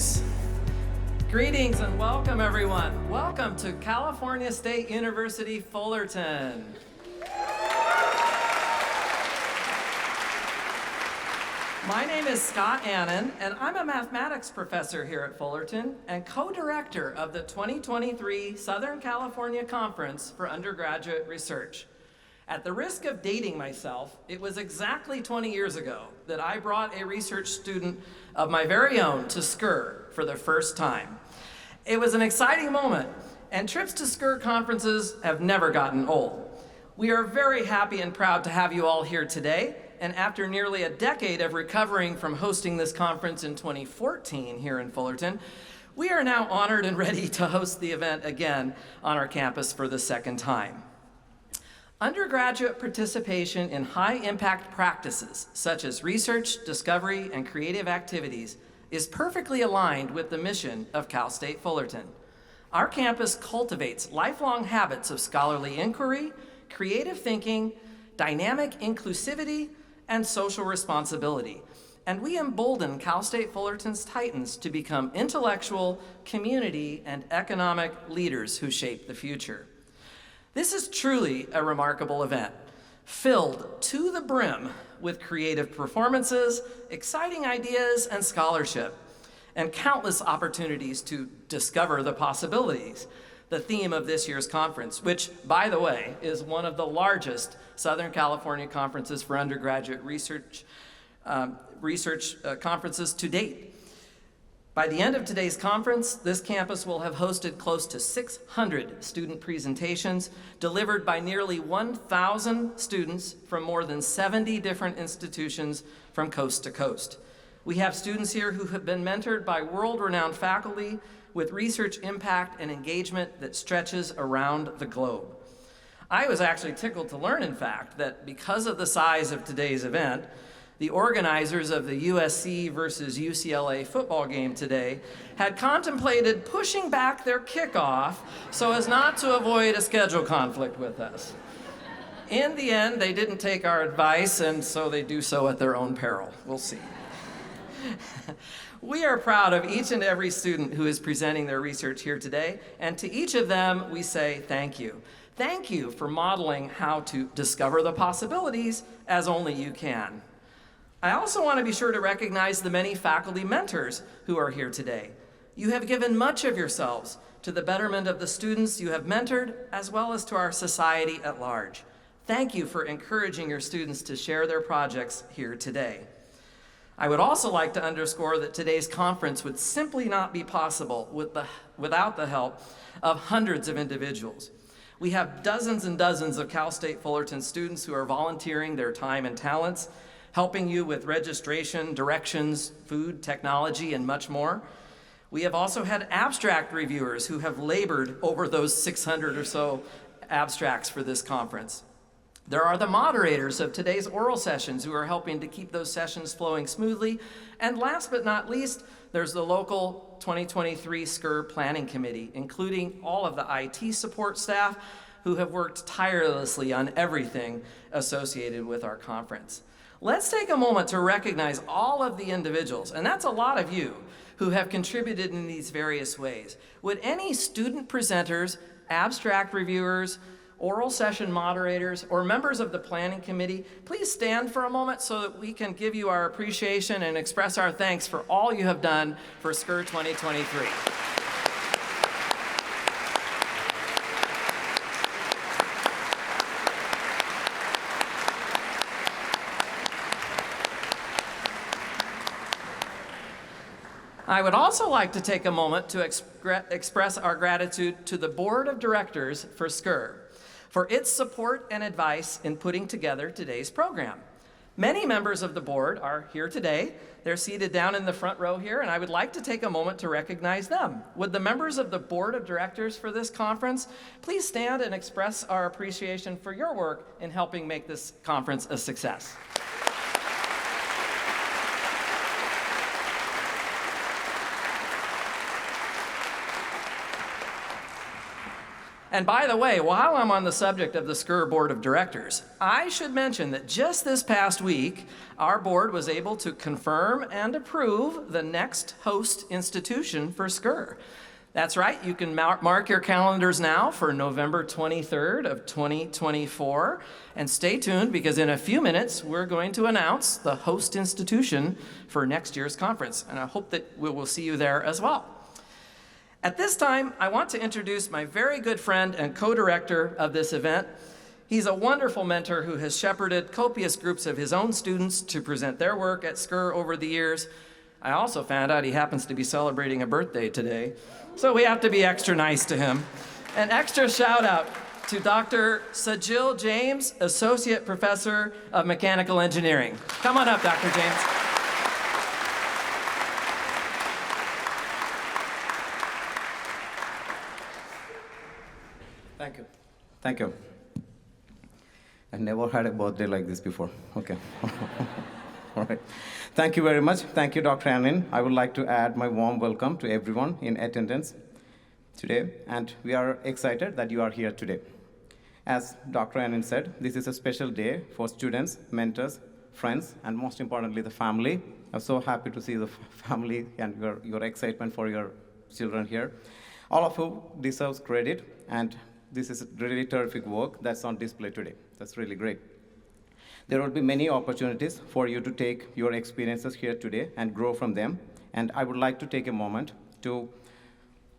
Greetings. Greetings and welcome, everyone. Welcome to California State University, Fullerton. My name is Scott Annan, and I'm a mathematics professor here at Fullerton and co-director of the 2023 Southern California Conference for Undergraduate Research. At the risk of dating myself, it was exactly 20 years ago that I brought a research student of my very own to SCCUR for the first time. It was an exciting moment, and trips to SCCUR conferences have never gotten old. We are very happy and proud to have you all here today, and after nearly a decade of recovering from hosting this conference in 2014 here in Fullerton, we are now honored and ready to host the event again on our campus for the second time. Undergraduate participation in high-impact practices, such as research, discovery, and creative activities, is perfectly aligned with the mission of Cal State Fullerton. Our campus cultivates lifelong habits of scholarly inquiry, creative thinking, dynamic inclusivity, and social responsibility. And we embolden Cal State Fullerton's Titans to become intellectual, community, and economic leaders who shape the future. This is truly a remarkable event, filled to the brim with creative performances, exciting ideas, and scholarship, and countless opportunities to discover the possibilities, the theme of this year's conference, which, by the way, is one of the largest Southern California conferences for undergraduate research conferences to date. By the end of today's conference, this campus will have hosted close to 600 student presentations delivered by nearly 1,000 students from more than 70 different institutions from coast to coast. We have students here who have been mentored by world-renowned faculty with research impact and engagement that stretches around the globe. I was actually tickled to learn, in fact, that because of the size of today's event, the organizers of the USC versus UCLA football game today had contemplated pushing back their kickoff so as not to avoid a schedule conflict with us. In the end, they didn't take our advice, and so they do so at their own peril. We'll see. We are proud of each and every student who is presenting their research here today, and to each of them, we say thank you. Thank you for modeling how to discover the possibilities as only you can. I also want to be sure to recognize the many faculty mentors who are here today. You have given much of yourselves to the betterment of the students you have mentored, as well as to our society at large. Thank you for encouraging your students to share their projects here today. I would also like to underscore that today's conference would simply not be possible without the help of hundreds of individuals. We have dozens and dozens of Cal State Fullerton students who are volunteering their time and talents, helping you with registration, directions, food, technology, and much more. We have also had abstract reviewers who have labored over those 600 or so abstracts for this conference. There are the moderators of today's oral sessions who are helping to keep those sessions flowing smoothly. And last but not least, there's the local 2023 SCCUR Planning Committee, including all of the IT support staff who have worked tirelessly on everything associated with our conference. Let's take a moment to recognize all of the individuals, and that's a lot of you, who have contributed in these various ways. Would any student presenters, abstract reviewers, oral session moderators, or members of the planning committee please stand for a moment so that we can give you our appreciation and express our thanks for all you have done for SCCUR 2023. I would also like to take a moment to express our gratitude to the Board of Directors for SCCUR for its support and advice in putting together today's program. Many members of the board are here today. They're seated down in the front row here, and I would like to take a moment to recognize them. Would the members of the Board of Directors for this conference please stand and express our appreciation for your work in helping make this conference a success? And by the way, while I'm on the subject of the SCCUR Board of Directors, I should mention that just this past week, our board was able to confirm and approve the next host institution for SCCUR. That's right, you can mark your calendars now for November 23rd of 2024. And stay tuned, because in a few minutes, we're going to announce the host institution for next year's conference. And I hope that we will see you there as well. At this time, I want to introduce my very good friend and co-director of this event. He's a wonderful mentor who has shepherded copious groups of his own students to present their work at SCCUR over the years. I also found out he happens to be celebrating a birthday today, so we have to be extra nice to him. An extra shout out to Dr. Sajil James, Associate Professor of Mechanical Engineering. Come on up, Dr. James. Thank you. Thank you. I never had a birthday like this before. Okay. All right. Thank you very much. Thank you, Dr. Annin. I would like to add my warm welcome to everyone in attendance today, and we are excited that you are here today. As Dr. Annin said, this is a special day for students, mentors, friends, and most importantly, the family. I'm so happy to see the family and your excitement for your children here. All of you deserves credit, and this is really terrific work that's on display today. That's really great. There will be many opportunities for you to take your experiences here today and grow from them. And I would like to take a moment to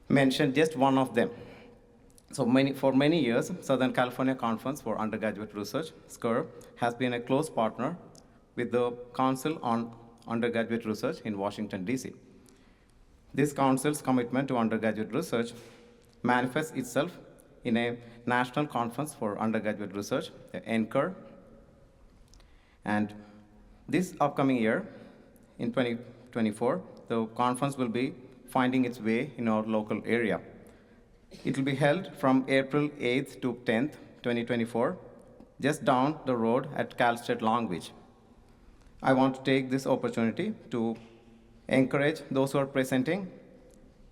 mention just one of them. So for many years, Southern California Conference for Undergraduate Research, SCCUR, has been a close partner with the Council on Undergraduate Research in Washington, D.C. This council's commitment to undergraduate research manifests itself in a national conference for undergraduate research, the NCUR. And this upcoming year, in 2024, the conference will be finding its way in our local area. It will be held from April 8th to 10th, 2024, just down the road at Cal State Long Beach. I want to take this opportunity to encourage those who are presenting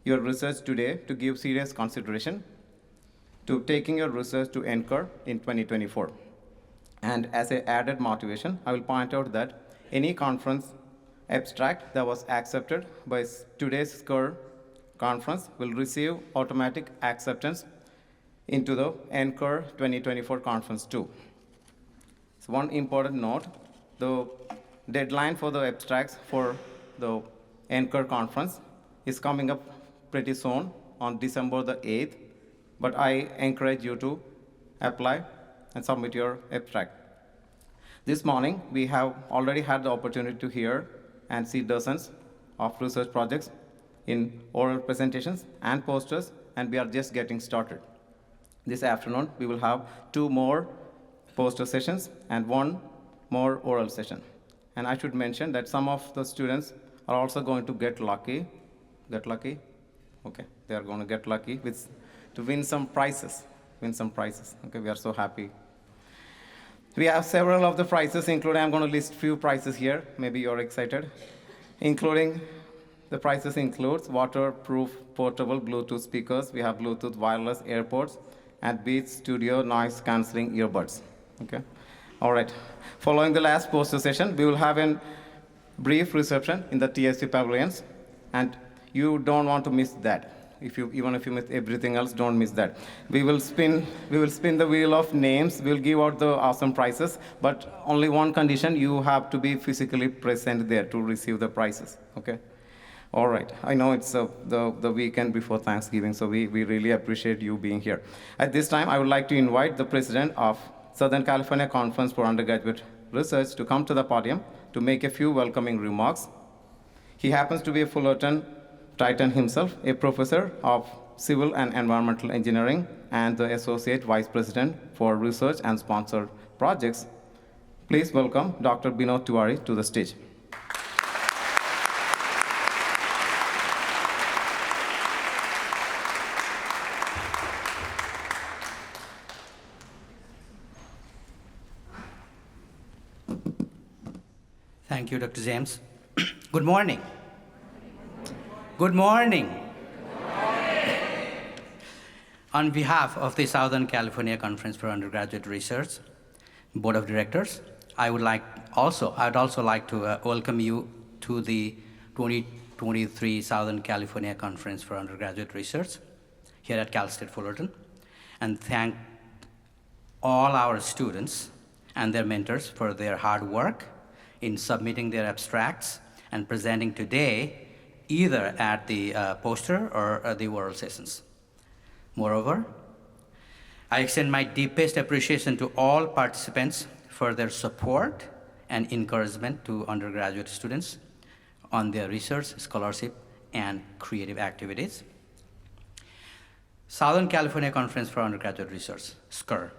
your research today to give serious consideration to taking your research to NCUR in 2024. And as an added motivation, I will point out that any conference abstract that was accepted by today's SCCUR conference will receive automatic acceptance into the NCUR 2024 conference too. So one important note, the deadline for the abstracts for the NCUR conference is coming up pretty soon on December the 8th, but I encourage you to apply and submit your abstract. This morning, we have already had the opportunity to hear and see dozens of research projects in oral presentations and posters, and we are just getting started. This afternoon, we will have 2 more poster sessions and 1 more oral session. And I should mention that some of the students are also going to get lucky. Get lucky? Okay, they are going to get lucky to win some prizes. Okay, we are so happy. We have several of the prizes, including, I'm going to list few prizes here. Maybe you're excited. Including, the prizes includes waterproof portable Bluetooth speakers. We have Bluetooth wireless AirPods and Beats Studio noise canceling earbuds. Okay, all right. Following the last poster session, we will have a brief reception in the TSU pavilions, and you don't want to miss that. Even if you miss everything else, don't miss that. We will spin the wheel of names. We'll give out the awesome prizes, but only one condition: you have to be physically present there to receive the prizes. Okay. All right. I know it's the weekend before Thanksgiving, so we really appreciate you being here. At this time, I would like to invite the president of Southern California Conference for Undergraduate Research to come to the podium to make a few welcoming remarks. He happens to be a Fullerton Titan himself, a professor of civil and environmental engineering and the associate vice president for research and sponsored projects. Please welcome Dr. Binod Tiwari to the stage. Thank you, Dr. James. Good morning. Good morning. On behalf of the Southern California Conference for Undergraduate Research Board of Directors, I'd also like to welcome you to the 2023 Southern California Conference for Undergraduate Research here at Cal State Fullerton, and thank all our students and their mentors for their hard work in submitting their abstracts and presenting today, either at the poster or the oral sessions. Moreover, I extend my deepest appreciation to all participants for their support and encouragement to undergraduate students on their research, scholarship, and creative activities. Southern California Conference for Undergraduate Research, SCCUR,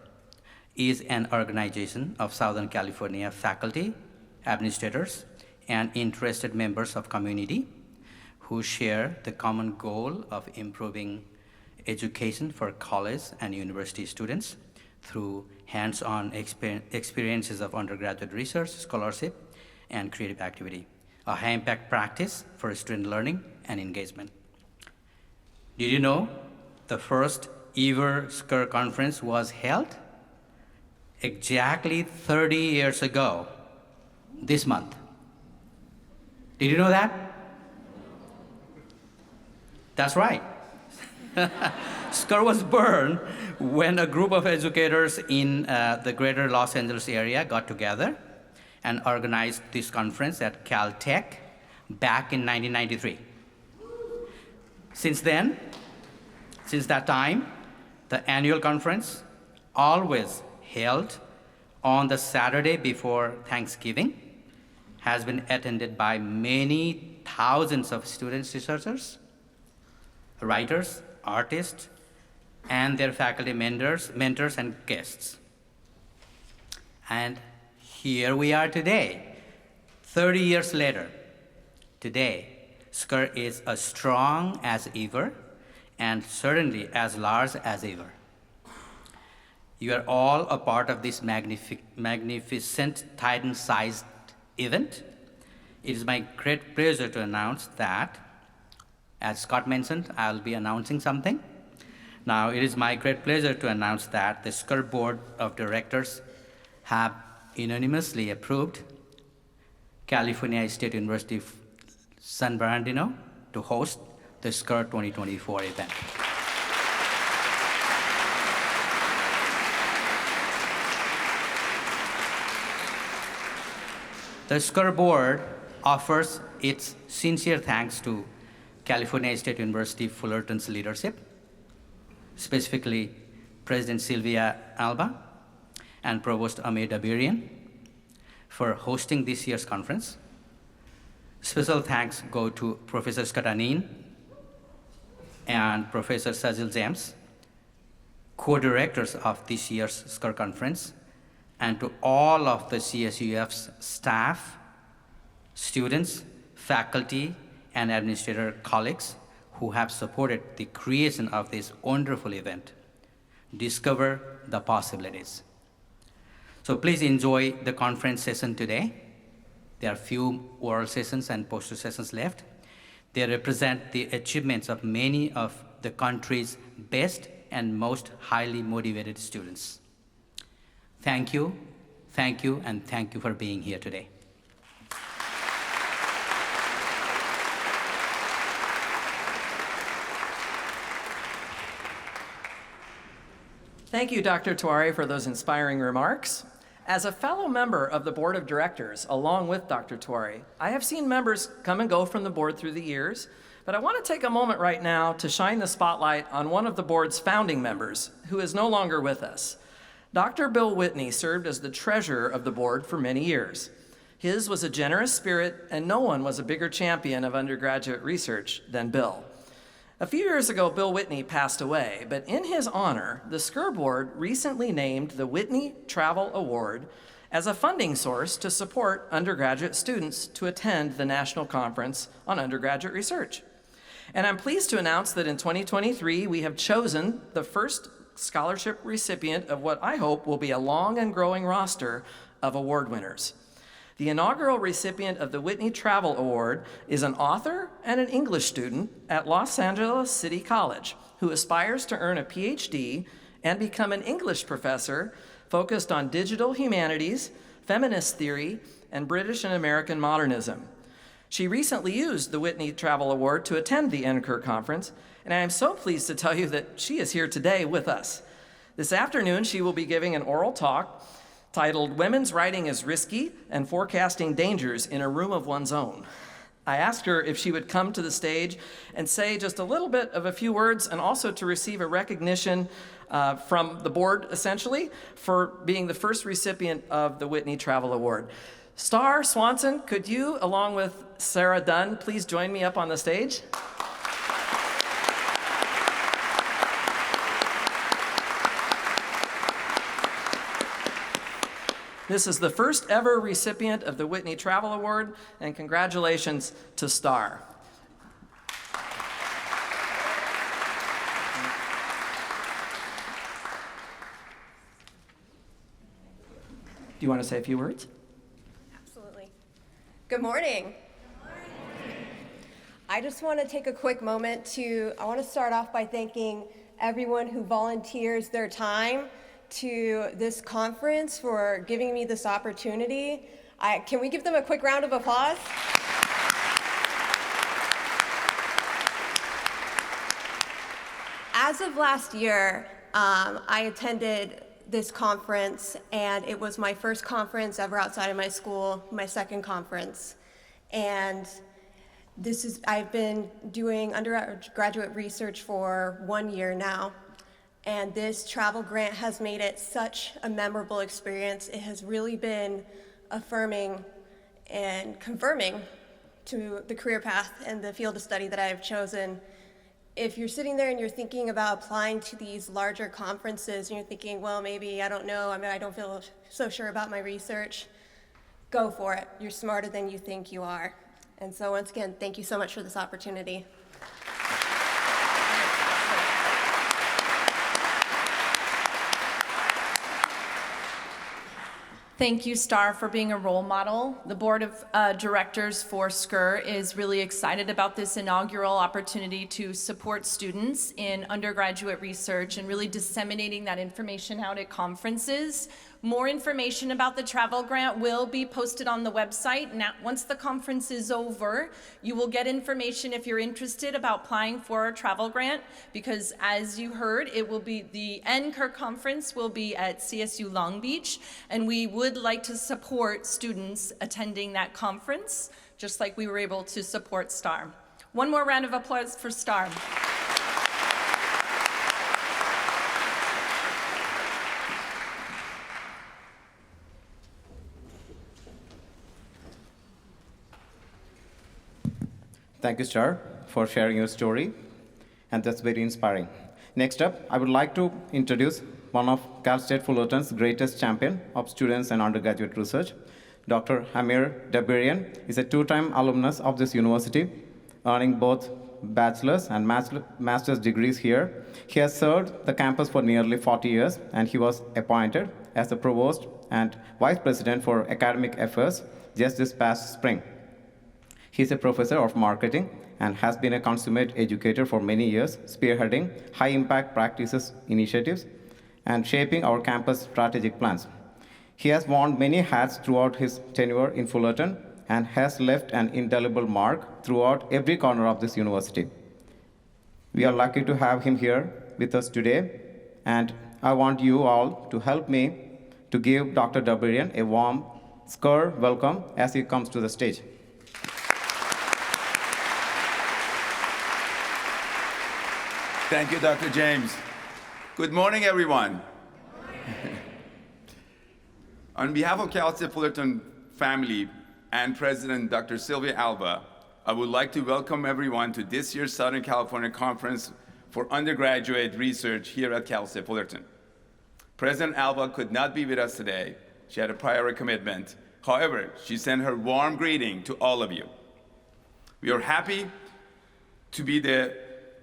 is an organization of Southern California faculty, administrators, and interested members of community who share the common goal of improving education for college and university students through hands-on experiences of undergraduate research, scholarship, and creative activity, a high-impact practice for student learning and engagement. Did you know the first ever SCCUR conference was held exactly 30 years ago this month? Did you know that? That's right. SCCUR was born when a group of educators in the greater Los Angeles area got together and organized this conference at Caltech back in 1993. Since that time, the annual conference, always held on the Saturday before Thanksgiving, has been attended by many thousands of students, researchers, writers, artists, and their faculty mentors, and guests. And here we are today, 30 years later. Today, SCCUR is as strong as ever, and certainly as large as ever. You are all a part of this magnificent Titan-sized event. It is my great pleasure to announce that, as Scott mentioned, I'll be announcing something. Now, it is my great pleasure to announce that the SCCUR Board of Directors have unanimously approved California State University San Bernardino to host the SCCUR 2024 event. The SCCUR Board offers its sincere thanks to California State University Fullerton's leadership, specifically President Sylvia Alba and Provost Amir Dabirian, for hosting this year's conference. Special thanks go to Professor Scott Anin and Professor Sajil James, co-directors of this year's SCCUR conference, and to all of the CSUF's staff, students, faculty, and administrator colleagues who have supported the creation of this wonderful event. Discover the possibilities. So please enjoy the conference session today. There are few oral sessions and poster sessions left. They represent the achievements of many of the country's best and most highly motivated students. Thank you, and thank you for being here today. Thank you, Dr. Tuare, for those inspiring remarks. As a fellow member of the Board of Directors, along with Dr. Tuare, I have seen members come and go from the board through the years, but I want to take a moment right now to shine the spotlight on one of the board's founding members, who is no longer with us. Dr. Bill Whitney served as the treasurer of the board for many years. His was a generous spirit, and no one was a bigger champion of undergraduate research than Bill. A few years ago, Bill Whitney passed away, but in his honor, the SCCUR board recently named the Whitney Travel Award as a funding source to support undergraduate students to attend the National Conference on Undergraduate Research. And I'm pleased to announce that in 2023, we have chosen the first scholarship recipient of what I hope will be a long and growing roster of award winners. The inaugural recipient of the Whitney Travel Award is an author and an English student at Los Angeles City College who aspires to earn a PhD and become an English professor focused on digital humanities, feminist theory, and British and American modernism. She recently used the Whitney Travel Award to attend the NCUR conference, and I am so pleased to tell you that she is here today with us. This afternoon, she will be giving an oral talk titled Women's Writing is Risky and Forecasting Dangers in a Room of One's Own. I asked her if she would come to the stage and say just a little bit of a few words, and also to receive a recognition from the board, essentially, for being the first recipient of the Whitney Travel Award. Star Swanson, could you, along with Sarah Dunn, please join me up on the stage? This is the first ever recipient of the Whitney Travel Award, and congratulations to Star. Do you want to say a few words? Absolutely. Good morning. I just want to take a quick moment I want to start off by thanking everyone who volunteers their time to this conference for giving me this opportunity. Can we give them a quick round of applause? As of last year, I attended this conference, and it was my first conference ever outside of my school, my second conference. And I've been doing undergraduate research for 1 year now, and this travel grant has made it such a memorable experience. It has really been affirming and confirming to the career path and the field of study that I have chosen. If you're sitting there and you're thinking about applying to these larger conferences and you're thinking, well, maybe, I don't know, I don't feel so sure about my research, go for it. You're smarter than you think you are. And so once again, thank you so much for this opportunity. Thank you, Star, for being a role model. The Board of Directors for SCCUR is really excited about this inaugural opportunity to support students in undergraduate research and really disseminating that information out at conferences. More information about the travel grant will be posted on the website. Now, once the conference is over, you will get information if you're interested about applying for a travel grant, because as you heard, the NCUR conference will be at CSU Long Beach, and we would like to support students attending that conference, just like we were able to support STAR. One more round of applause for STAR. Thank you, Star, for sharing your story, and that's very inspiring. Next up, I would like to introduce one of Cal State Fullerton's greatest champion of students and undergraduate research. Dr. Amir Dabirian is a two-time alumnus of this university, earning both bachelor's and master's degrees here. He has served the campus for nearly 40 years, and he was appointed as the provost and vice president for academic affairs just this past spring. He's a professor of marketing and has been a consummate educator for many years, spearheading high-impact practices initiatives and shaping our campus strategic plans. He has worn many hats throughout his tenure in Fullerton and has left an indelible mark throughout every corner of this university. We are lucky to have him here with us today, and I want you all to help me to give Dr. Dabirian a warm SCCUR welcome as he comes to the stage. Thank you, Dr. James. Good morning, everyone. On behalf of Cal State Fullerton family and President Dr. Sylvia Alba, I would like to welcome everyone to this year's Southern California Conference for Undergraduate Research here at Cal State Fullerton. President Alba could not be with us today. She had a prior commitment. However, she sent her warm greeting to all of you. We are happy to be the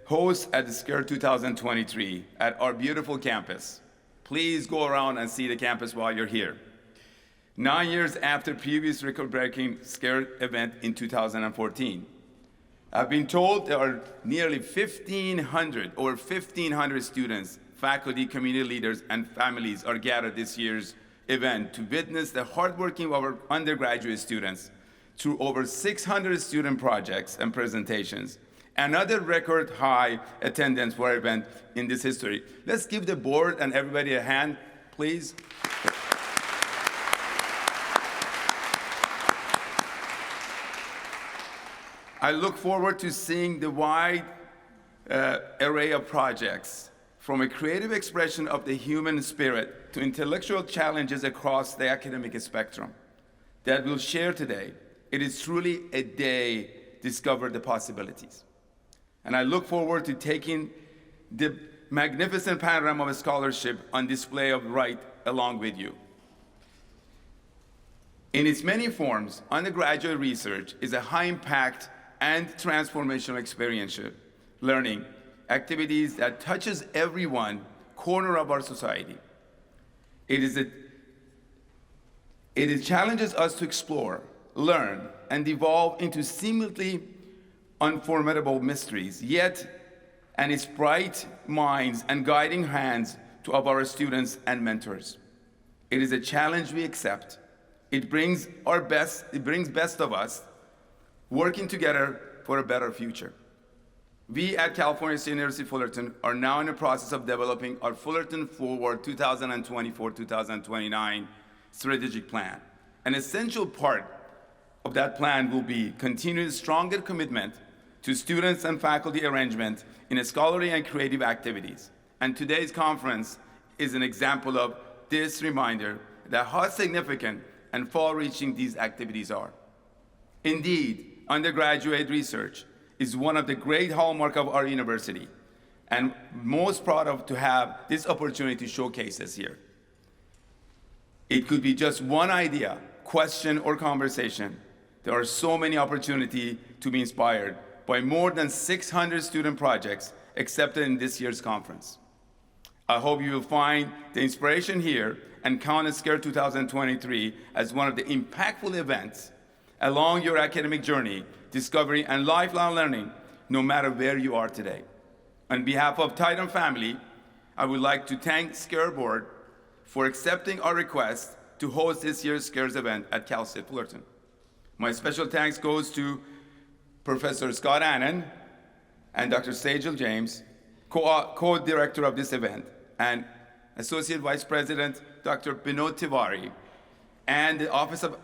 host at the SCCUR 2023 at our beautiful campus. Please go around and see the campus while you're here. 9 years after previous record-breaking SCCUR event in 2014, I've been told there are nearly 1,500, over 1,500 students, faculty, community leaders, and families are gathered this year's event to witness the hard working of our undergraduate students through over 600 student projects and presentations. Another record high attendance for our event in this history. Let's give the board and everybody a hand, please. I look forward to seeing the wide array of projects, from a creative expression of the human spirit to intellectual challenges across the academic spectrum, that we'll share today. It is truly a day discover the possibilities. And I look forward to taking the magnificent panorama of scholarship on display right along with you. In its many forms, undergraduate research is a high-impact and transformational experiential learning activities that touches everyone, corner of our society. It challenges us to explore, learn, and evolve into seemingly unformidable mysteries, and its bright minds and guiding hands of our students and mentors. It is a challenge we accept. It brings best of us working together for a better future. We at California State University Fullerton are now in the process of developing our Fullerton Forward 2024-2029 strategic plan. An essential part of that plan will be continued stronger commitment to students and faculty arrangement in scholarly and creative activities. And today's conference is an example of this reminder that how significant and far-reaching these activities are. Indeed, undergraduate research is one of the great hallmarks of our university, and most proud to have this opportunity to showcase this here. It could be just one idea, question, or conversation. There are so many opportunities to be inspired by more than 600 student projects accepted in this year's conference. I hope you will find the inspiration here and count SCCUR 2023 as one of the impactful events along your academic journey, discovery, and lifelong learning, no matter where you are today. On behalf of Titan family, I would like to thank SCCUR Board for accepting our request to host this year's SCCUR's event at Cal State Fullerton. My special thanks goes to Professor Scott Annan and Dr. Sejal James, co-director of this event, and Associate Vice President Dr. Binod Tiwari, and the Office of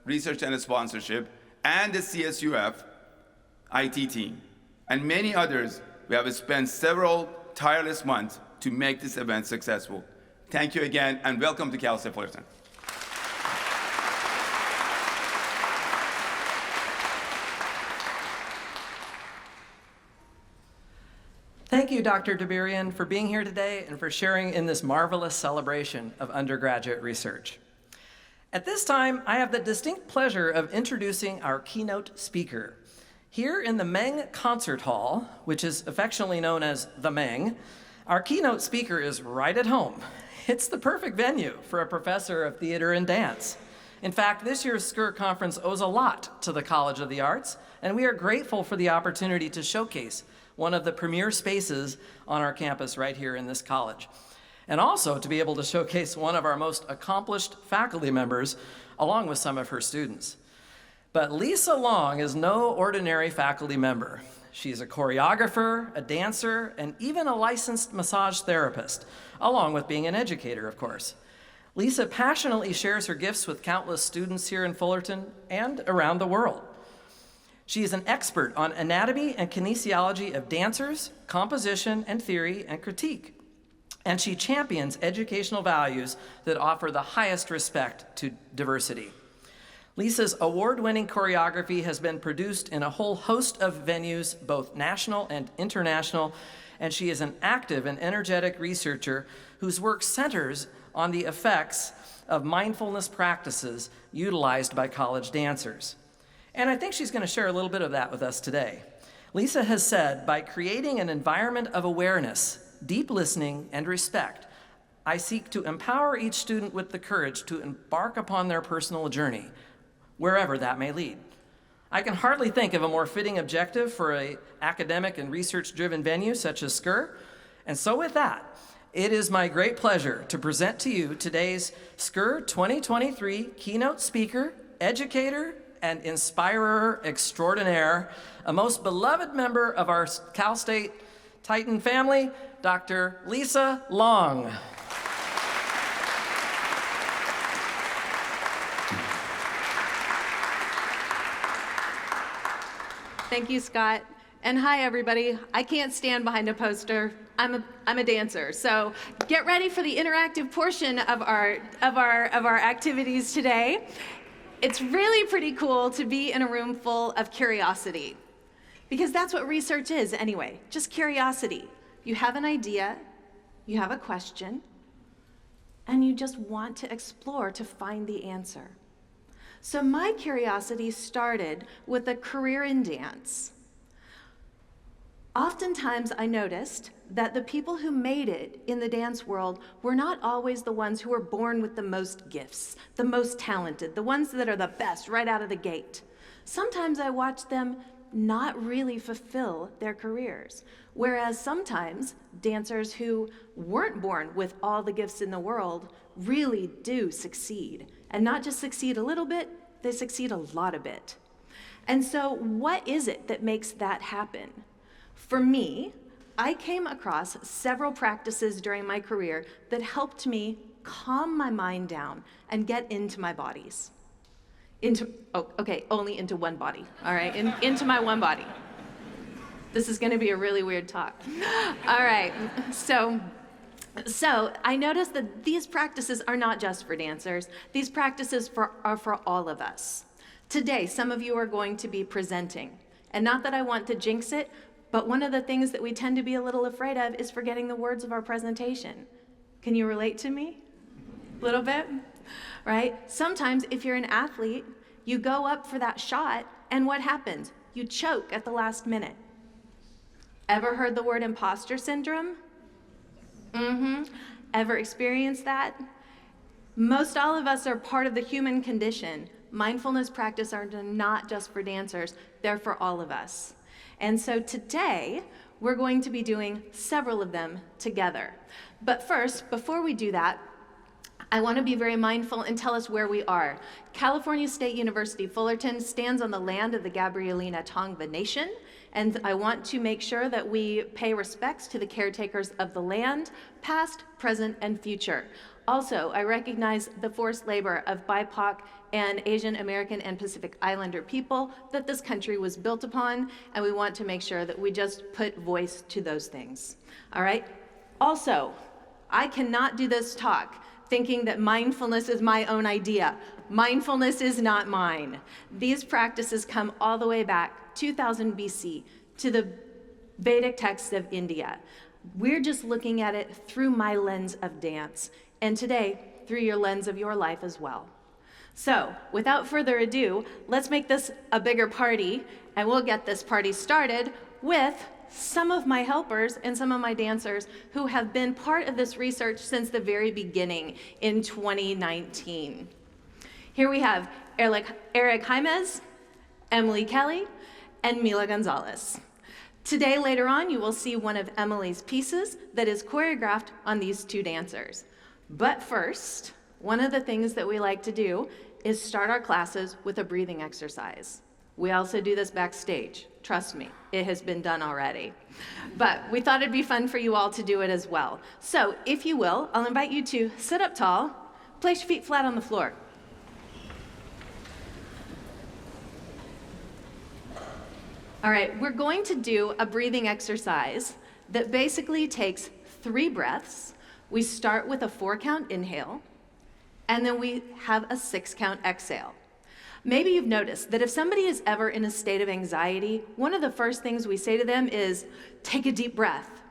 Research and Sponsorship, and the CSUF IT team, and many others. We have spent several tireless months to make this event successful. Thank you again, and welcome to Cal State Fullerton. Thank you, Dr. Dabirian, for being here today and for sharing in this marvelous celebration of undergraduate research. At this time, I have the distinct pleasure of introducing our keynote speaker. Here in the Meng Concert Hall, which is affectionately known as the Meng, our keynote speaker is right at home. It's the perfect venue for a professor of theater and dance. In fact, this year's SCCUR conference owes a lot to the College of the Arts, and we are grateful for the opportunity to showcase one of the premier spaces on our campus right here in this college. And also to be able to showcase one of our most accomplished faculty members along with some of her students. But Lisa Long is no ordinary faculty member. She's a choreographer, a dancer, and even a licensed massage therapist, along with being an educator, of course. Lisa passionately shares her gifts with countless students here in Fullerton and around the world. She is an expert on anatomy and kinesiology of dancers, composition and theory and critique. And she champions educational values that offer the highest respect to diversity. Lisa's award-winning choreography has been produced in a whole host of venues, both national and international, and she is an active and energetic researcher whose work centers on the effects of mindfulness practices utilized by college dancers. And I think she's going to share a little bit of that with us today. Lisa has said, by creating an environment of awareness, deep listening, and respect, I seek to empower each student with the courage to embark upon their personal journey, wherever that may lead. I can hardly think of a more fitting objective for an academic and research-driven venue such as SCCUR. And so with that, it is my great pleasure to present to you today's SCCUR 2023 keynote speaker, educator, and inspirer extraordinaire, a most beloved member of our Cal State Titan family, Dr. Lisa Long. Thank you, Scott. And hi, everybody. I can't stand behind a poster. I'm a dancer. So get ready for the interactive portion of our activities today. It's really pretty cool to be in a room full of curiosity, because that's what research is anyway, just curiosity. You have an idea, you have a question, and you just want to explore to find the answer. So my curiosity started with a career in dance. Oftentimes I noticed that the people who made it in the dance world were not always the ones who were born with the most gifts, the most talented, the ones that are the best right out of the gate. Sometimes I watched them not really fulfill their careers, whereas sometimes dancers who weren't born with all the gifts in the world really do succeed. And not just succeed a little bit, they succeed a lot of it. And so what is it that makes that happen? For me, I came across several practices during my career that helped me calm my mind down and get into my bodies. Only into one body, all right? Into my one body. This is gonna be a really weird talk. All right, so I noticed that these practices are not just for dancers. These practices are for all of us. Today, some of you are going to be presenting. And not that I want to jinx it, but one of the things that we tend to be a little afraid of is forgetting the words of our presentation. Can you relate to me? A little bit, right? Sometimes if you're an athlete, you go up for that shot, and what happens? You choke at the last minute. Ever heard the word imposter syndrome? Ever experienced that? Most all of us are part of the human condition. Mindfulness practice are not just for dancers, they're for all of us. And so today, we're going to be doing several of them together. But first, before we do that, I want to be very mindful and tell us where we are. California State University Fullerton stands on the land of the Gabrielina Tongva Nation, and I want to make sure that we pay respects to the caretakers of the land, past, present, and future. Also, I recognize the forced labor of BIPOC and Asian American and Pacific Islander people that this country was built upon, and we want to make sure that we just put voice to those things. All right? Also, I cannot do this talk thinking that mindfulness is my own idea. Mindfulness is not mine. These practices come all the way back 2000 BC to the Vedic texts of India. We're just looking at it through my lens of dance, and today, through your lens of your life as well. So, without further ado, let's make this a bigger party, and we'll get this party started with some of my helpers and some of my dancers who have been part of this research since the very beginning in 2019. Here we have Eric Jaimez, Emily Kelly, and Mila Gonzalez. Today, later on, you will see one of Emily's pieces that is choreographed on these two dancers. But first, one of the things that we like to do is start our classes with a breathing exercise. We also do this backstage. Trust me, it has been done already. But we thought it'd be fun for you all to do it as well. So if you will, I'll invite you to sit up tall, place your feet flat on the floor. All right, we're going to do a breathing exercise that basically takes 3 breaths. We start with a 4-count inhale, and then we have a 6-count exhale. Maybe you've noticed that if somebody is ever in a state of anxiety, one of the first things we say to them is, take a deep breath.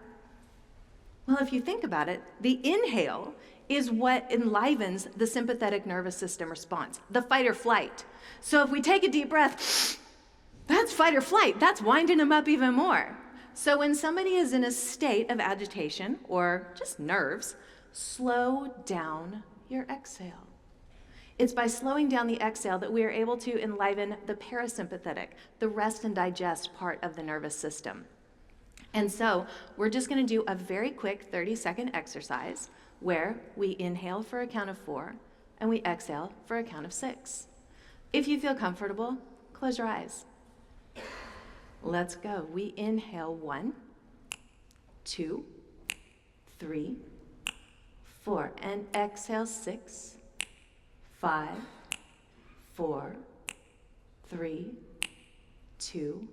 Well, if you think about it, the inhale is what enlivens the sympathetic nervous system response, the fight or flight. So if we take a deep breath, that's fight or flight. That's winding them up even more. So when somebody is in a state of agitation or just nerves, slow down your exhale. It's by slowing down the exhale that we are able to enliven the parasympathetic, the rest and digest part of the nervous system. And so we're just going to do a very quick 30-second exercise where we inhale for a count of 4 and we exhale for a count of 6. If you feel comfortable, close your eyes. Let's go. We inhale 1, 2, 3, 4, and exhale 6, 5, 4, 3, 2,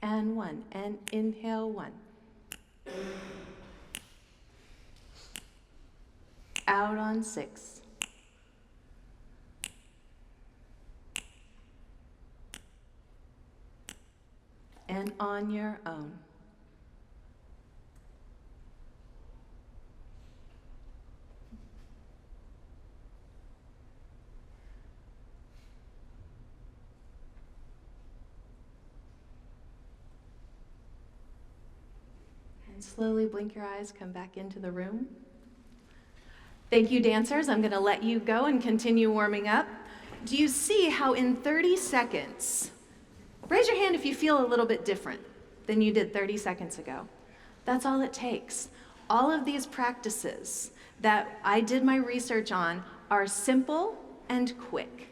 and 1. And inhale 1. Out on 6. And on your own. And slowly blink your eyes, come back into the room. Thank you, dancers. I'm going to let you go and continue warming up. Do you see how in 30 seconds, raise your hand if you feel a little bit different than you did 30 seconds ago. That's all it takes. All of these practices that I did my research on are simple and quick.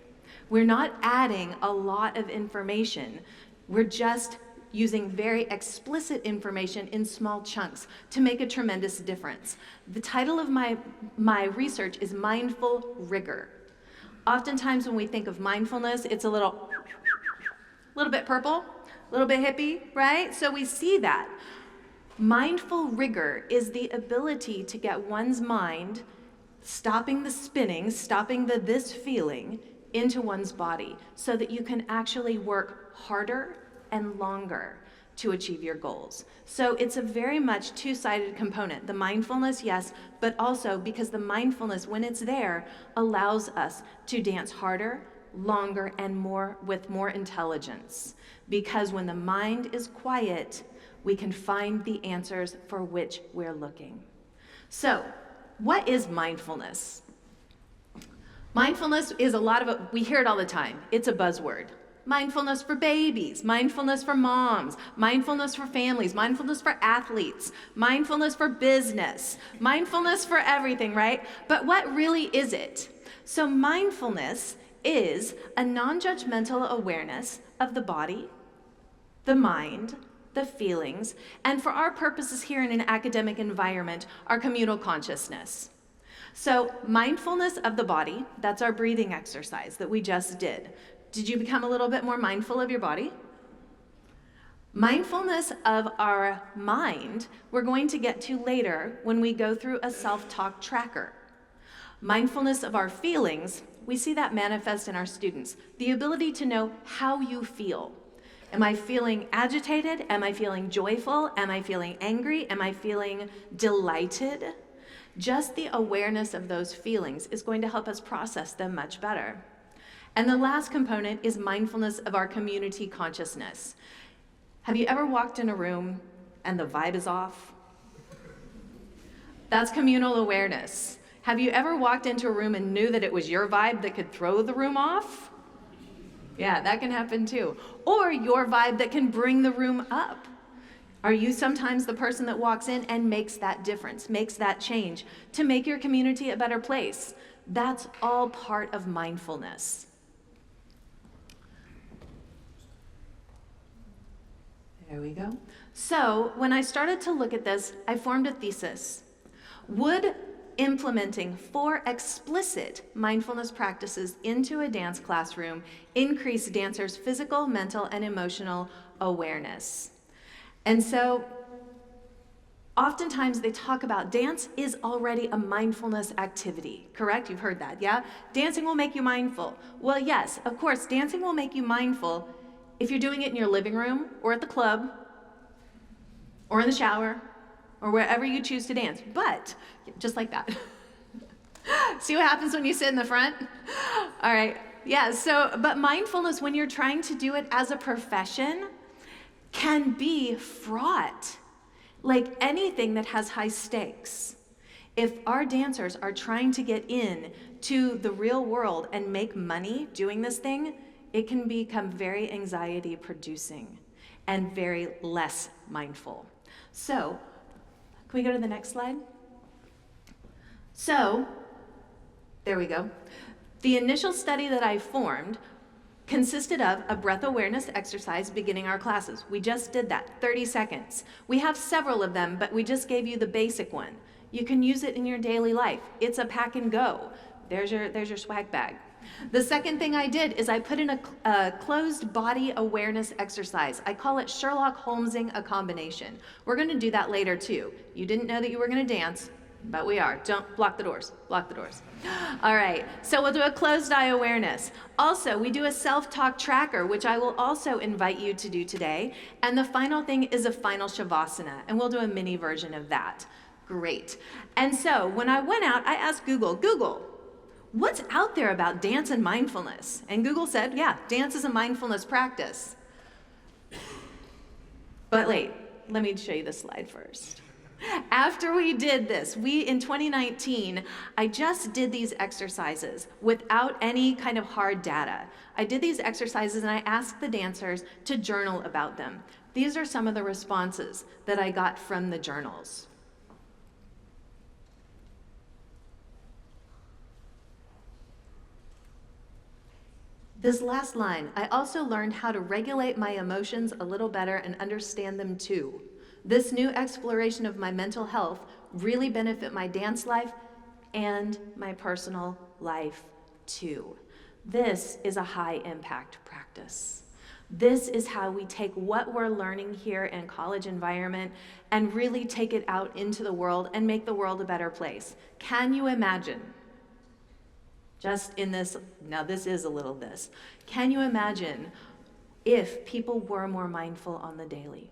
We're not adding a lot of information. We're just using very explicit information in small chunks to make a tremendous difference. The title of my research is Mindful Rigor. Oftentimes when we think of mindfulness, it's a little bit purple, a little bit hippie, right? So we see that. Mindful rigor is the ability to get one's mind stopping the spinning, stopping the this feeling into one's body so that you can actually work harder and longer to achieve your goals. So it's a very much two-sided component. The mindfulness, yes, but also because the mindfulness, when it's there, allows us to dance harder, longer, and more with more intelligence. Because when the mind is quiet, we can find the answers for which we're looking. So, what is mindfulness? Mindfulness is we hear it all the time. It's a buzzword. Mindfulness for babies, mindfulness for moms, mindfulness for families, mindfulness for athletes, mindfulness for business, mindfulness for everything, right? But what really is it? So mindfulness is a non-judgmental awareness of the body, the mind, the feelings, and for our purposes here in an academic environment, our communal consciousness. So mindfulness of the body, that's our breathing exercise that we just did. Did you become a little bit more mindful of your body? Mindfulness of our mind, we're going to get to later when we go through a self-talk tracker. Mindfulness of our feelings, we see that manifest in our students. The ability to know how you feel. Am I feeling agitated? Am I feeling joyful? Am I feeling angry? Am I feeling delighted? Just the awareness of those feelings is going to help us process them much better. And the last component is mindfulness of our community consciousness. Have you ever walked in a room and the vibe is off? That's communal awareness. Have you ever walked into a room and knew that it was your vibe that could throw the room off? Yeah, that can happen too. Or your vibe that can bring the room up. Are you sometimes the person that walks in and makes that difference, makes that change to make your community a better place? That's all part of mindfulness. There we go. So when I started to look at this, I formed a thesis. Would implementing 4 explicit mindfulness practices into a dance classroom increase dancers' physical, mental, and emotional awareness? And so oftentimes they talk about dance is already a mindfulness activity, correct? You've heard that, yeah? Dancing will make you mindful. Well, yes, of course, dancing will make you mindful if you're doing it in your living room or at the club or in the shower or wherever you choose to dance, but just like that. See what happens when you sit in the front? All right, yeah, but mindfulness, when you're trying to do it as a profession, can be fraught. Like anything that has high stakes. If our dancers are trying to get in to the real world and make money doing this thing, it can become very anxiety producing and very less mindful. So, can we go to the next slide? So, there we go. The initial study that I formed consisted of a breath awareness exercise beginning our classes. We just did that, 30 seconds. We have several of them, but we just gave you the basic one. You can use it in your daily life. It's a pack and go. There's your swag bag. The second thing I did is I put in a closed body awareness exercise. I call it Sherlock Holmesing a combination. We're gonna do that later too. You didn't know that you were gonna dance, but we are. Don't block the doors, block the doors. All right, so we'll do a closed eye awareness. Also, we do a self-talk tracker, which I will also invite you to do today. And the final thing is a final Shavasana, and we'll do a mini version of that. Great. And so when I went out, I asked Google, what's out there about dance and mindfulness? And Google said, yeah, dance is a mindfulness practice. But wait, let me show you the slide first. After we did this, in 2019, I just did these exercises without any kind of hard data. I did these exercises and I asked the dancers to journal about them. These are some of the responses that I got from the journals. This last line, I also learned how to regulate my emotions a little better and understand them too. This new exploration of my mental health really benefit my dance life and my personal life too. This is a high impact practice. This is how we take what we're learning here in college environment and really take it out into the world and make the world a better place. Can you imagine? Just in this, now this is a little this. Can you imagine if people were more mindful on the daily?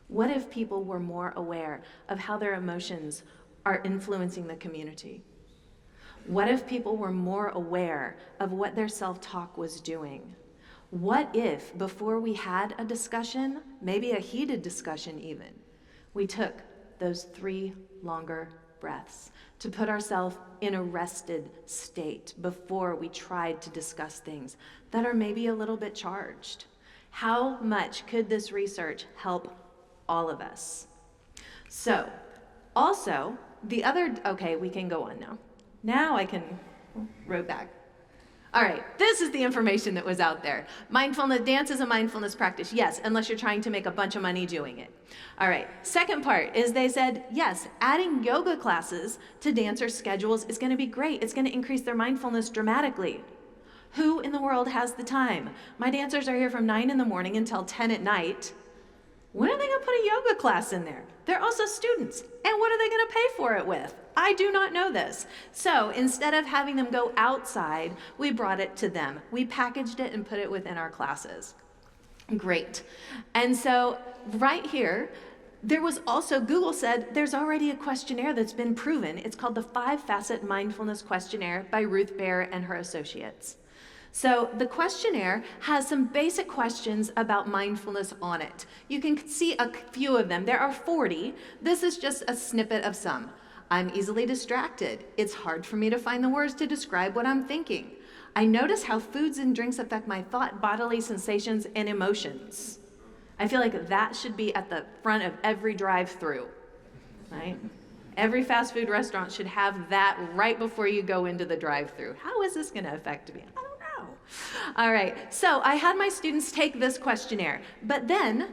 What if people were more aware of how their emotions are influencing the community? What if people were more aware of what their self-talk was doing? What if, before we had a discussion, maybe a heated discussion even, we took those 3 longer breaths to put ourselves in a rested state before we tried to discuss things that are maybe a little bit charged? How much could this research help all of us? So, also, okay, we can go on now. Now I can row back. All right, this is the information that was out there. Mindfulness, dance is a mindfulness practice, yes, unless you're trying to make a bunch of money doing it. All right, second part is they said, yes, adding yoga classes to dancers' schedules is gonna be great. It's gonna increase their mindfulness dramatically. Who in the world has the time? My dancers are here from 9 in the morning until 10 at night. When are they gonna put a yoga class in there? They're also students, and what are they gonna pay for it with? I do not know this. So instead of having them go outside, we brought it to them. We packaged it and put it within our classes. Great. And so right here, there was also, Google said, there's already a questionnaire that's been proven. It's called the 5-Facet Mindfulness Questionnaire by Ruth Baer and her associates. So the questionnaire has some basic questions about mindfulness on it. You can see a few of them. There are 40. This is just a snippet of some. I'm easily distracted. It's hard for me to find the words to describe what I'm thinking. I notice how foods and drinks affect my thought, bodily sensations, and emotions. I feel like that should be at the front of every drive-through, right? Every fast food restaurant should have that right before you go into the drive-through. How is this gonna affect me? I don't know. All right, so I had my students take this questionnaire, but then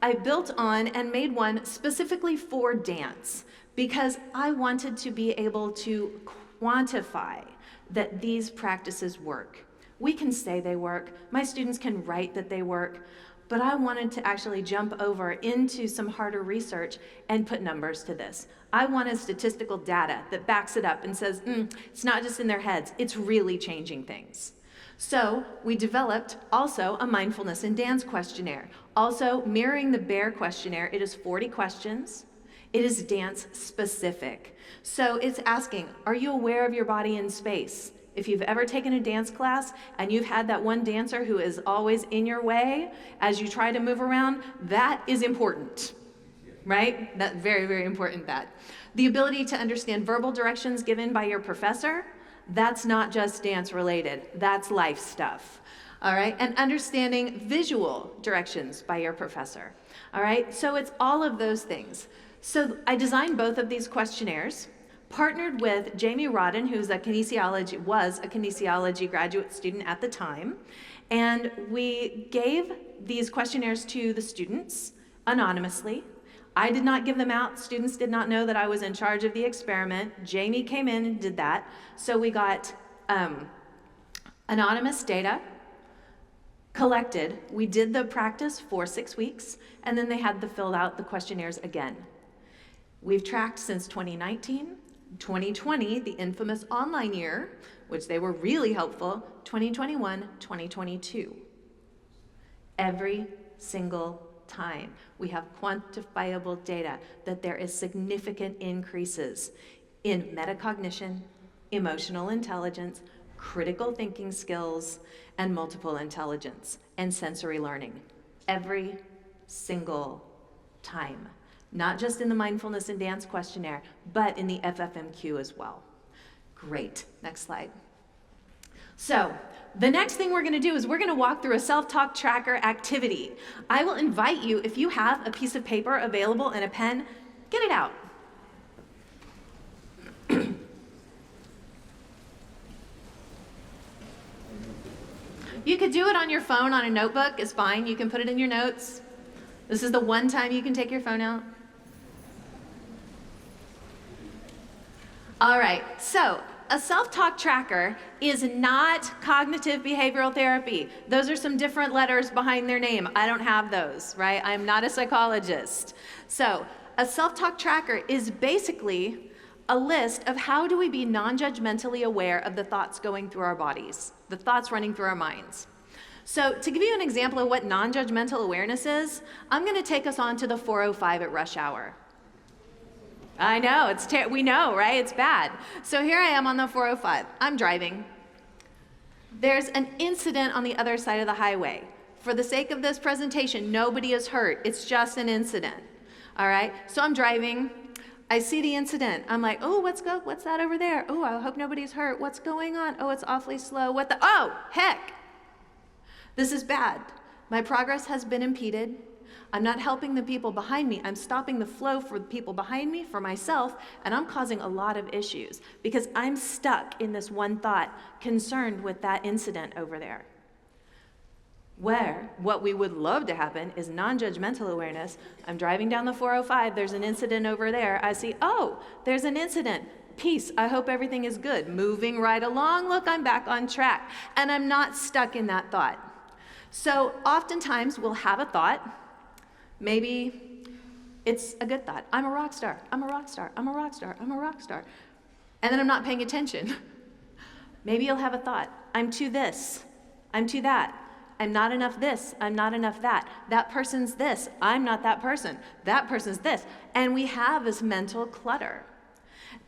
I built on and made one specifically for dance, because I wanted to be able to quantify that these practices work. We can say they work, my students can write that they work, but I wanted to actually jump over into some harder research and put numbers to this. I wanted statistical data that backs it up and says, it's not just in their heads, it's really changing things. So we developed also a mindfulness and dance questionnaire. Also mirroring the Baer questionnaire, it is 40 questions. It is dance specific. So it's asking, are you aware of your body in space? If you've ever taken a dance class and you've had that one dancer who is always in your way as you try to move around, that is important, right? That very, very important that. The ability to understand verbal directions given by your professor, that's not just dance related, that's life stuff. All right, and understanding visual directions by your professor. All right, so it's all of those things. So I designed both of these questionnaires, partnered with Jamie Rodden, who's was a kinesiology graduate student at the time, and we gave these questionnaires to the students anonymously. I did not give them out. Students did not know that I was in charge of the experiment. Jamie came in and did that. So we got anonymous data collected. We did the practice for 6 weeks, and then they had to fill out the questionnaires again. We've tracked since 2019, 2020, the infamous online year, which they were really helpful, 2021, 2022. Every single time we have quantifiable data that there is significant increases in metacognition, emotional intelligence, critical thinking skills, and multiple intelligence and sensory learning. Every single time. Not just in the mindfulness and dance questionnaire, but in the FFMQ as well. Great, next slide. So, the next thing we're gonna do is we're gonna walk through a self-talk tracker activity. I will invite you, if you have a piece of paper available and a pen, get it out. You could do it on your phone, on a notebook, it's fine. You can put it in your notes. This is the one time you can take your phone out. All right, so a self-talk tracker is not cognitive behavioral therapy. Those are some different letters behind their name. I don't have those, right? I'm not a psychologist. So a self-talk tracker is basically a list of how do we be non-judgmentally aware of the thoughts going through our bodies, the thoughts running through our minds. So to give you an example of what non-judgmental awareness is, I'm gonna take us on to the 405 at rush hour. I know, we know, right? It's bad. So here I am on the 405. I'm driving. There's an incident on the other side of the highway. For the sake of this presentation, nobody is hurt. It's just an incident. All right? So I'm driving. I see the incident. I'm like, oh, what's that over there? Oh, I hope nobody's hurt. What's going on? Oh, it's awfully slow. Oh, heck. This is bad. My progress has been impeded. I'm not helping the people behind me. I'm stopping the flow for the people behind me, for myself, and I'm causing a lot of issues because I'm stuck in this one thought concerned with that incident over there. Where what we would love to happen is non-judgmental awareness. I'm driving down the 405, there's an incident over there. I see, oh, there's an incident. Peace, I hope everything is good. Moving right along, look, I'm back on track. And I'm not stuck in that thought. So oftentimes we'll have a thought. Maybe it's a good thought. I'm a rock star, I'm a rock star, I'm a rock star, I'm a rock star. And then I'm not paying attention. Maybe you'll have a thought. I'm too this, I'm too that. I'm not enough this, I'm not enough that. That person's this, I'm not that person. That person's this. And we have this mental clutter.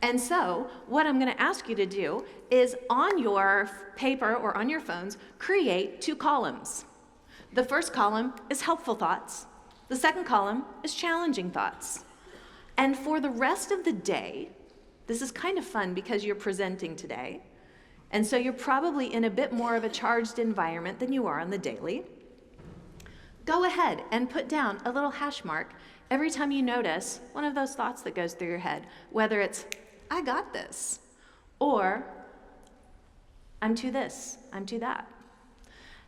And so what I'm gonna ask you to do is on your paper or on your phones, create 2 columns. The first column is helpful thoughts. The second column is challenging thoughts. And for the rest of the day, this is kind of fun because you're presenting today. And so you're probably in a bit more of a charged environment than you are on the daily. Go ahead and put down a little hash mark every time you notice one of those thoughts that goes through your head, whether it's, I got this, or I'm too this, I'm too that.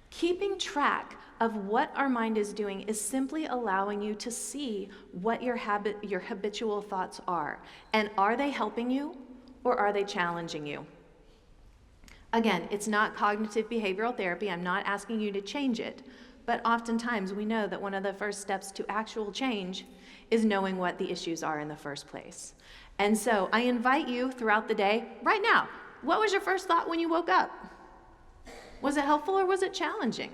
Keeping track of what our mind is doing is simply allowing you to see what your habitual thoughts are. And are they helping you or are they challenging you? Again, it's not cognitive behavioral therapy. I'm not asking you to change it. But oftentimes we know that one of the first steps to actual change is knowing what the issues are in the first place. And so I invite you throughout the day, right now, what was your first thought when you woke up? Was it helpful or was it challenging?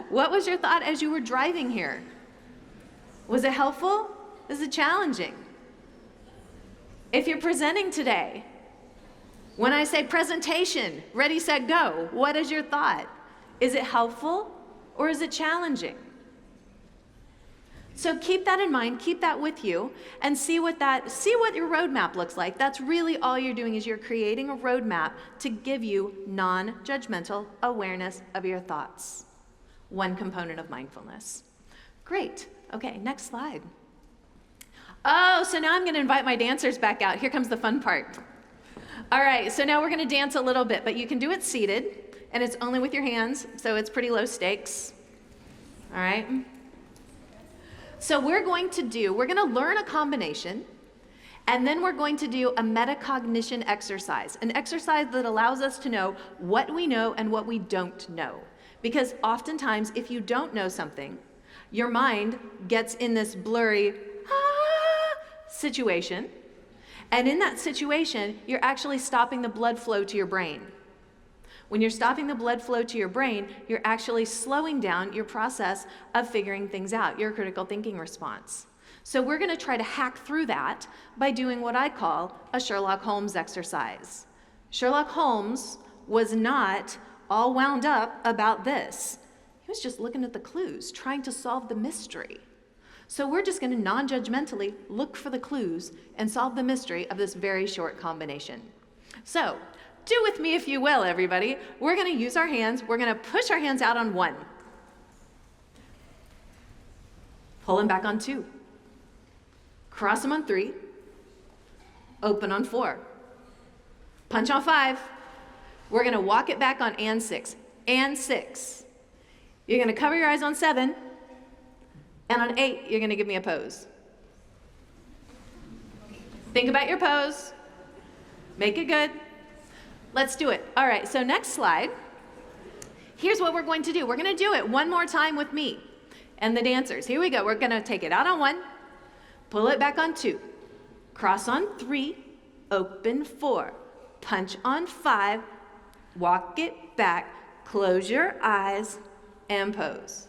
What was your thought as you were driving here? Was it helpful? Is it challenging? If you're presenting today, when I say presentation, ready, set, go, what is your thought? Is it helpful or is it challenging? So keep that in mind, keep that with you, and see what your roadmap looks like. That's really all you're doing, is you're creating a roadmap to give you non-judgmental awareness of your thoughts. One component of mindfulness. Great. Okay, next slide. Oh, so now I'm going to invite my dancers back out. Here comes the fun part. All right, so now we're going to dance a little bit, but you can do it seated, and it's only with your hands, so it's pretty low stakes. All right? So we're going to learn a combination, and then we're going to do a metacognition exercise, an exercise that allows us to know what we know and what we don't know. Because oftentimes, if you don't know something, your mind gets in this blurry situation, and in that situation, you're actually stopping the blood flow to your brain. When you're stopping the blood flow to your brain, you're actually slowing down your process of figuring things out, your critical thinking response. So we're going to try to hack through that by doing what I call a Sherlock Holmes exercise. Sherlock Holmes was not all wound up about this. He was just looking at the clues, trying to solve the mystery. So we're just going to non-judgmentally look for the clues and solve the mystery of this very short combination. So, do with me if you will, everybody. We're going to use our hands. We're going to push our hands out on 1. Pull them back on 2. Cross them on 3. Open on 4. Punch on 5. We're going to walk it back on and 6. And 6. You're going to cover your eyes on 7. And on 8, you're going to give me a pose. Think about your pose. Make it good. Let's do it. All right, so next slide. Here's what we're going to do. We're going to do it one more time with me and the dancers. Here we go. We're going to take it out on 1, pull it back on 2, cross on 3, open 4, punch on 5, walk it back, close your eyes, and pose.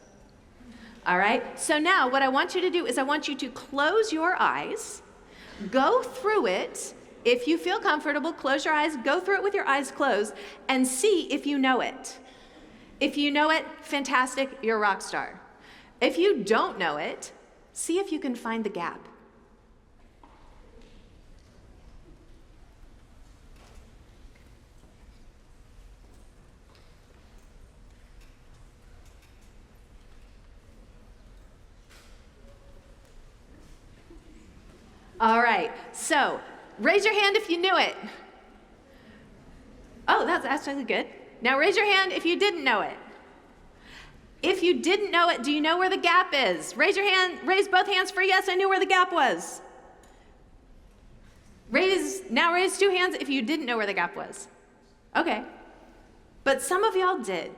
All right, so now what I want you to do is I want you to close your eyes, go through it. If you feel comfortable, close your eyes, go through it with your eyes closed, and see if you know it. If you know it, fantastic, you're a rock star. If you don't know it, see if you can find the gap. All right, so raise your hand if you knew it. Oh, that's actually good. Now raise your hand if you didn't know it. If you didn't know it, do you know where the gap is? Raise your hand, raise both hands for yes, I knew where the gap was. Now raise 2 hands if you didn't know where the gap was. Okay, but some of y'all did.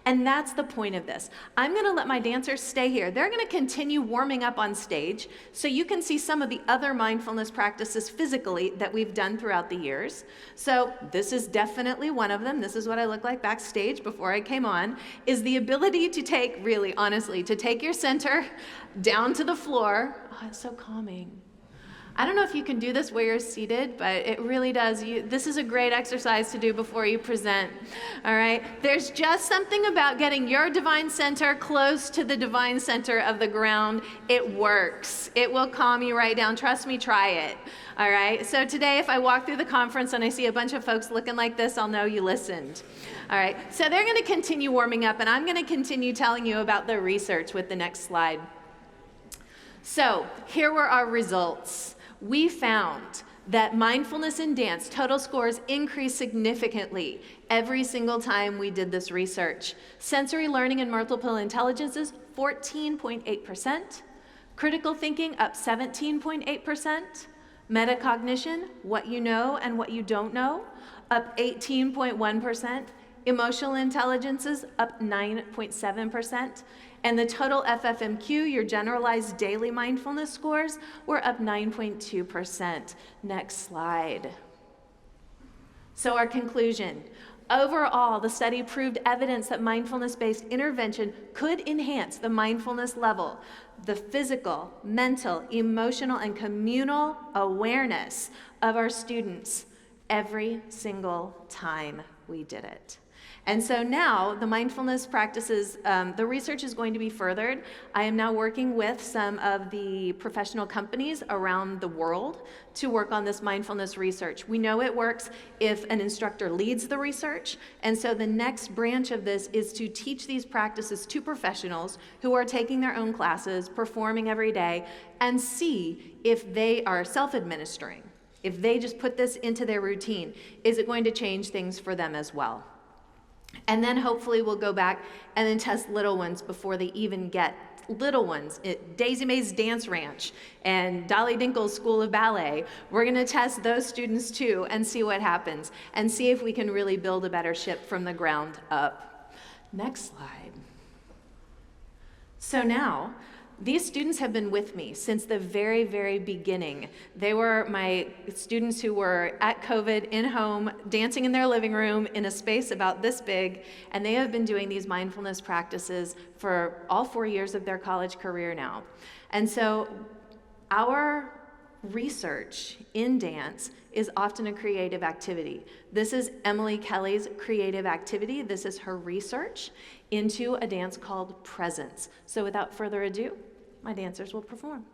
And that's the point of this. I'm going to let my dancers stay here. They're going to continue warming up on stage so you can see some of the other mindfulness practices physically that we've done throughout the years. So this is definitely one of them. This is what I look like backstage before I came on, is the ability to take, really honestly, to take your center down to the floor. Oh, it's so calming. I don't know if you can do this where you're seated, but it really does. This is a great exercise to do before you present, all right? There's just something about getting your divine center close to the divine center of the ground. It works. It will calm you right down. Trust me, try it, all right? So today, if I walk through the conference and I see a bunch of folks looking like this, I'll know you listened, all right? So they're going to continue warming up, and I'm going to continue telling you about the research with the next slide. So here were our results. We found that mindfulness in dance total scores increased significantly every single time we did this research. Sensory learning and multiple intelligences, 14.8%. Critical thinking, up 17.8%. Metacognition, what you know and what you don't know, up 18.1%. Emotional intelligences, up 9.7%. And the total FFMQ, your generalized daily mindfulness scores, were up 9.2%. Next slide. So our conclusion. Overall, the study proved evidence that mindfulness-based intervention could enhance the mindfulness level, the physical, mental, emotional, and communal awareness of our students every single time. we did it. And so now the mindfulness practices, the research is going to be furthered. I am now working with some of the professional companies around the world to work on this mindfulness research. We know it works if an instructor leads the research, and so the next branch of this is to teach these practices to professionals who are taking their own classes, performing every day, and see if they are self-administering. If they just put this into their routine, is it going to change things for them as well? And then hopefully we'll go back and then test little ones before they even get little ones. Daisy Mae's Dance Ranch and Dolly Dinkle's School of Ballet, we're gonna test those students too and see what happens and see if we can really build a better ship from the ground up. Next slide. So now, these students have been with me since the very, very beginning. They were my students who were at COVID, in home, dancing in their living room in a space about this big, and they have been doing these mindfulness practices for all 4 years of their college career now. And so our research in dance is often a creative activity. This is Emily Kelly's creative activity. This is her research into a dance called Presence. So without further ado, my dancers will perform.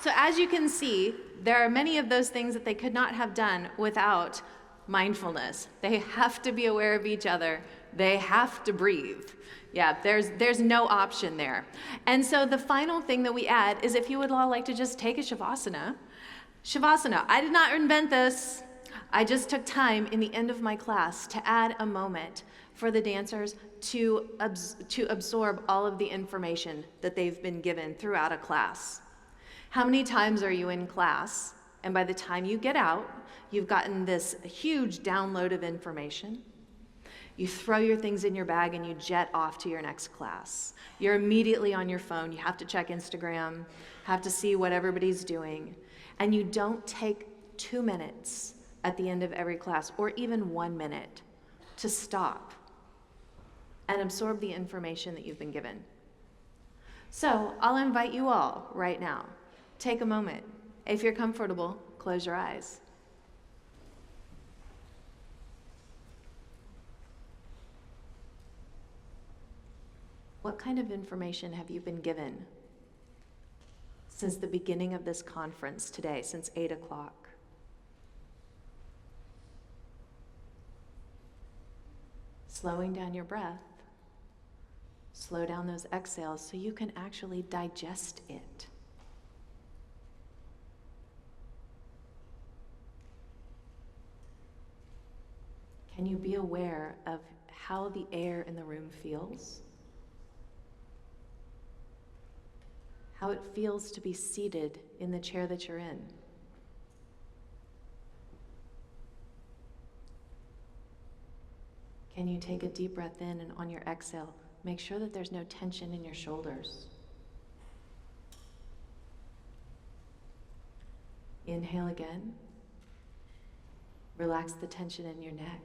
So as you can see, there are many of those things that they could not have done without mindfulness. They have to be aware of each other. They have to breathe. Yeah, there's no option there. And so the final thing that we add is if you would all like to just take a Shavasana. Shavasana, I did not invent this. I just took time in the end of my class to add a moment for the dancers to absorb all of the information that they've been given throughout a class. How many times are you in class, and by the time you get out, you've gotten this huge download of information. You throw your things in your bag and you jet off to your next class. You're immediately on your phone. You have to check Instagram, have to see what everybody's doing. And you don't take 2 minutes at the end of every class, or even 1 minute, to stop and absorb the information that you've been given. So I'll invite you all right now, take a moment. If you're comfortable, close your eyes. What kind of information have you been given since the beginning of this conference today, since 8 o'clock? Slowing down your breath, slow down those exhales so you can actually digest it. Can you be aware of how the air in the room feels? How it feels to be seated in the chair that you're in? Can you take a deep breath in, and on your exhale, make sure that there's no tension in your shoulders? Inhale again. Relax the tension in your neck.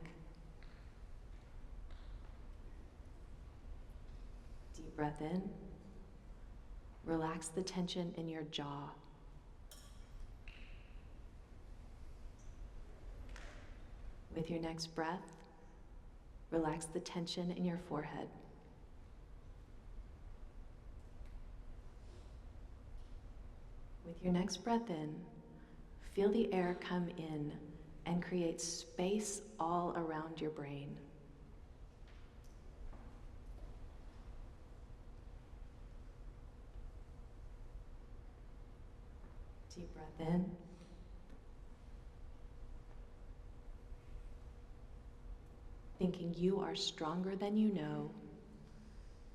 Deep breath in. Relax the tension in your jaw. With your next breath, relax the tension in your forehead. With your next breath in, feel the air come in and create space all around your brain. Deep breath in. Thinking you are stronger than you know,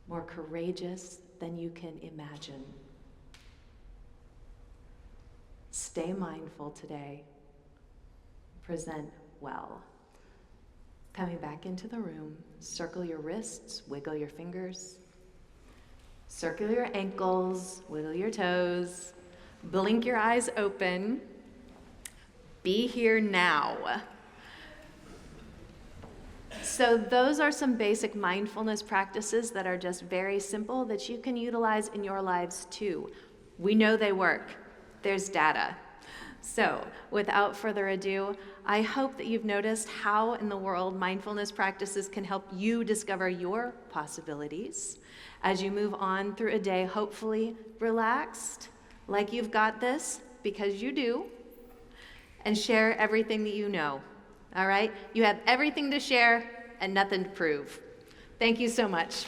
more courageous than you can imagine. Stay mindful today. Present well. Coming back into the room, circle your wrists, wiggle your fingers, circle your ankles, wiggle your toes. Blink your eyes open. Be here now. So those are some basic mindfulness practices that are just very simple that you can utilize in your lives too. We know they work. There's data. So without further ado, I hope that you've noticed how in the world mindfulness practices can help you discover your possibilities as you move on through a day, hopefully relaxed, like you've got this, because you do, and share everything that you know, all right? You have everything to share and nothing to prove. Thank you so much.